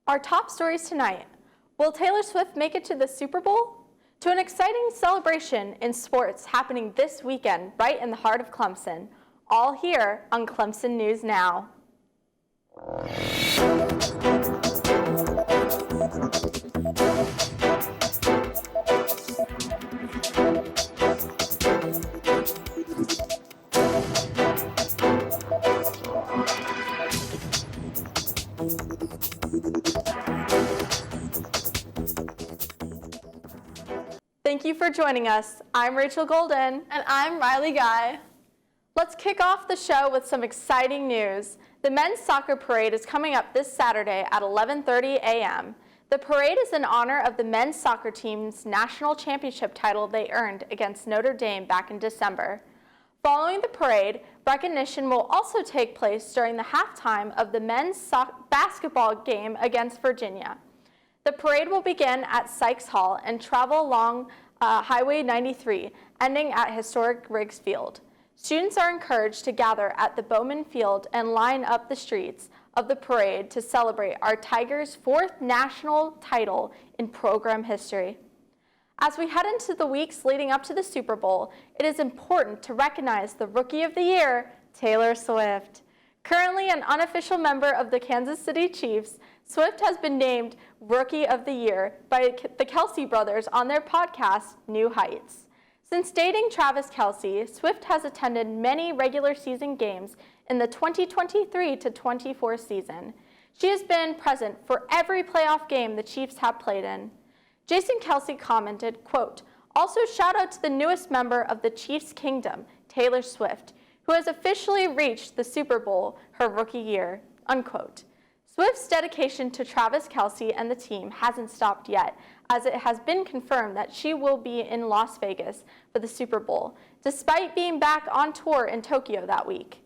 Our top stories tonight. Will Taylor Swift make it to the Super Bowl? To an exciting celebration in sports happening this weekend right in the heart of Clemson. All here on Clemson News Now. Thank you for joining us. I'm Rachel Golden. And I'm Riley Guy. Let's kick off the show with some exciting news. The men's soccer parade is coming up this Saturday at 11:30 a.m. The parade is in honor of the men's soccer team's national championship title they earned against Notre Dame back in December. Following the parade, recognition will also take place during the halftime of the men's basketball game against Virginia. The parade will begin at Sykes Hall and travel along Highway 93, ending at historic Riggs Field. Students are encouraged to gather at the Bowman Field and line up the streets of the parade to celebrate our Tigers' 4th national title in program history. As we head into the weeks leading up to the Super Bowl, it is important to recognize the Rookie of the Year, Taylor Swift. Currently an unofficial member of the Kansas City Chiefs, Swift has been named Rookie of the Year by the Kelce brothers on their podcast, New Heights. Since dating Travis Kelce, Swift has attended many regular season games in the 2023-24 season. She has been present for every playoff game the Chiefs have played in. Jason Kelce commented, quote, "Also shout out to the newest member of the Chiefs Kingdom, Taylor Swift, who has officially reached the Super Bowl her rookie year," unquote. Swift's dedication to Travis Kelce and the team hasn't stopped yet, as it has been confirmed that she will be in Las Vegas for the Super Bowl, despite being back on tour in Tokyo that week.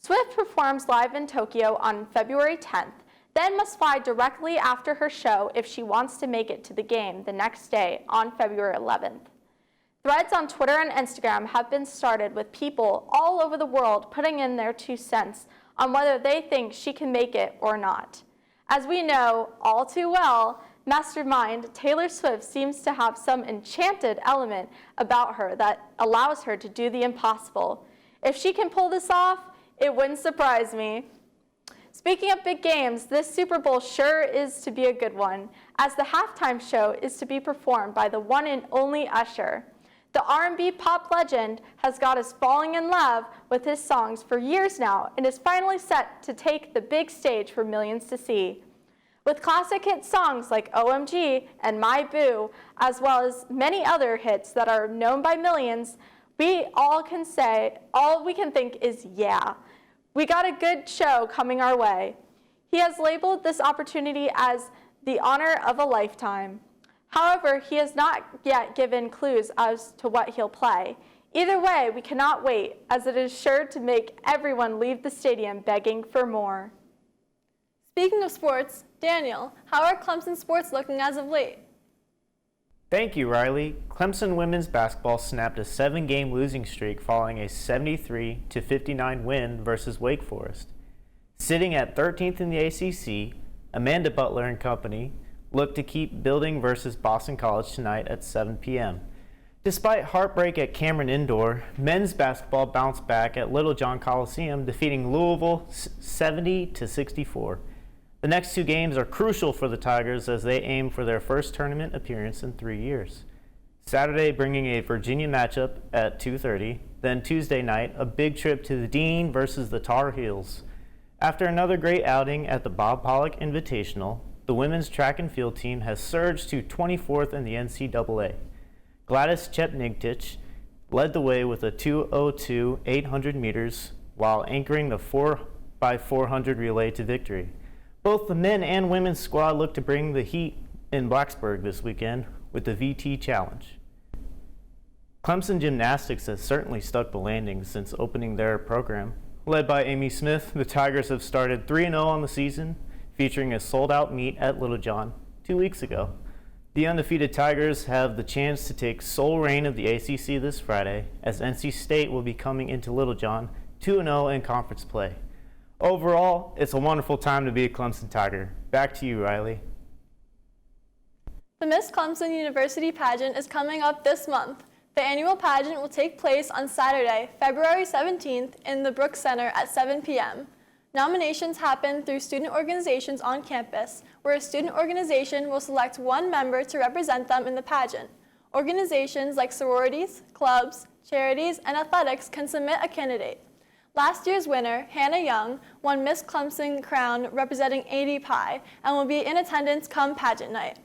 Swift performs live in Tokyo on February 10th, then must fly directly after her show if she wants to make it to the game the next day on February 11th. Threads on Twitter and Instagram have been started with people all over the world putting in their 2 cents on whether they think she can make it or not. As we know all too well, mastermind Taylor Swift seems to have some enchanted element about her that allows her to do the impossible. If she can pull this off, it wouldn't surprise me. Speaking of big games, this Super Bowl sure is to be a good one, as the halftime show is to be performed by the one and only Usher. The R&B pop legend has got us falling in love with his songs for years now and is finally set to take the big stage for millions to see. With classic hit songs like OMG and My Boo, as well as many other hits that are known by millions, all we can think is yeah. We got a good show coming our way. He has labeled this opportunity as the honor of a lifetime. However, he has not yet given clues as to what he'll play. Either way, we cannot wait, as it is sure to make everyone leave the stadium begging for more. Speaking of sports, Daniel, how are Clemson sports looking as of late? Thank you, Riley. Clemson women's basketball snapped a 7-game losing streak following a 73-59 win versus Wake Forest. Sitting at 13th in the ACC, Amanda Butler and company look to keep building versus Boston College tonight at 7 p.m. Despite heartbreak at Cameron Indoor, men's basketball bounced back at Littlejohn Coliseum, defeating Louisville 70-64. The next 2 games are crucial for the Tigers as they aim for their first tournament appearance in 3 years. Saturday bringing a Virginia matchup at 2:30, then Tuesday night a big trip to the Dean versus the Tar Heels. After another great outing at the Bob Pollock Invitational, the women's track and field team has surged to 24th in the NCAA. Gladys Chepnigtich led the way with a 2:02 800 meters while anchoring the 4x400 relay to victory. Both the men and women's squad look to bring the heat in Blacksburg this weekend with the VT Challenge. Clemson Gymnastics has certainly stuck the landing since opening their program. Led by Amy Smith, the Tigers have started 3-0 on the season, featuring a sold-out meet at Littlejohn 2 weeks ago. The undefeated Tigers have the chance to take sole reign of the ACC this Friday, as NC State will be coming into Littlejohn 2-0 in conference play. Overall, it's a wonderful time to be a Clemson Tiger. Back to you, Riley. The Miss Clemson University pageant is coming up this month. The annual pageant will take place on Saturday, February 17th in the Brooks Center at 7 p.m. Nominations happen through student organizations on campus, where a student organization will select one member to represent them in the pageant. Organizations like sororities, clubs, charities, and athletics can submit a candidate. Last year's winner, Hannah Young, won Miss Clemson crown representing AD Pi and will be in attendance come pageant night.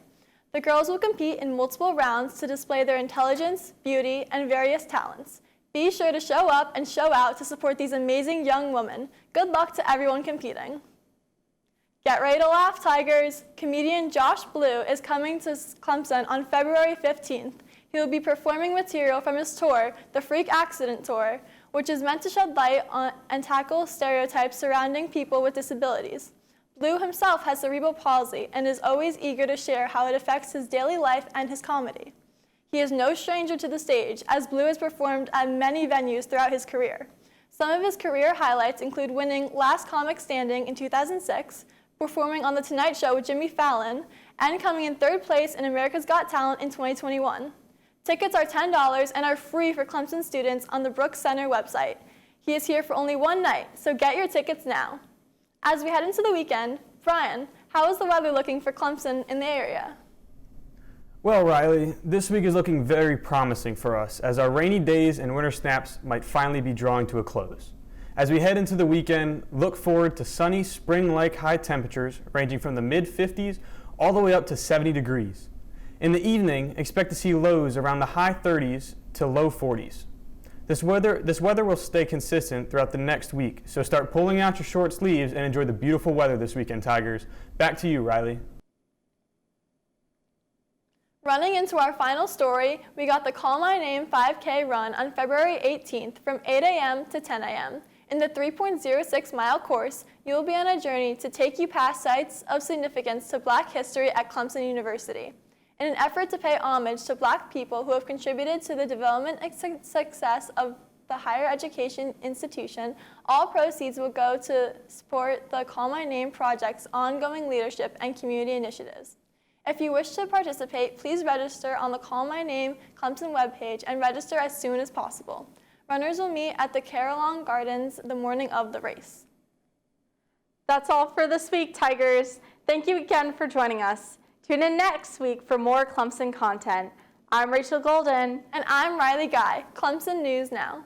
The girls will compete in multiple rounds to display their intelligence, beauty, and various talents. Be sure to show up and show out to support these amazing young women. Good luck to everyone competing. Get ready to laugh, Tigers! Comedian Josh Blue is coming to Clemson on February 15th. He will be performing material from his tour, the Freak Accident Tour, which is meant to shed light on and tackle stereotypes surrounding people with disabilities. Blue himself has cerebral palsy and is always eager to share how it affects his daily life and his comedy. He is no stranger to the stage, as Blue has performed at many venues throughout his career. Some of his career highlights include winning Last Comic Standing in 2006, performing on The Tonight Show with Jimmy Fallon, and coming in third place in America's Got Talent in 2021. Tickets are $10 and are free for Clemson students on the Brooks Center website. He is here for only one night, so get your tickets now. As we head into the weekend, Brian, how is the weather looking for Clemson in the area? Well, Riley, this week is looking very promising for us, as our rainy days and winter snaps might finally be drawing to a close. As we head into the weekend, look forward to sunny, spring-like high temperatures ranging from the mid-50s all the way up to 70 degrees. In the evening, expect to see lows around the high 30s to low 40s. This weather will stay consistent throughout the next week, so start pulling out your short sleeves and enjoy the beautiful weather this weekend, Tigers. Back to you, Riley. Running into our final story, we got the Call My Name 5K run on February 18th from 8 a.m. to 10 a.m. In the 3.06-mile course, you will be on a journey to take you past sites of significance to Black history at Clemson University. In an effort to pay homage to Black people who have contributed to the development and success of the higher education institution, all proceeds will go to support the Call My Name project's ongoing leadership and community initiatives. If you wish to participate, please register on the Call My Name Clemson webpage and register as soon as possible. Runners will meet at the Carillon Gardens the morning of the race. That's all for this week, Tigers. Thank you again for joining us. Tune in next week for more Clemson content. I'm Rachel Golden. And I'm Riley Guy, Clemson News Now.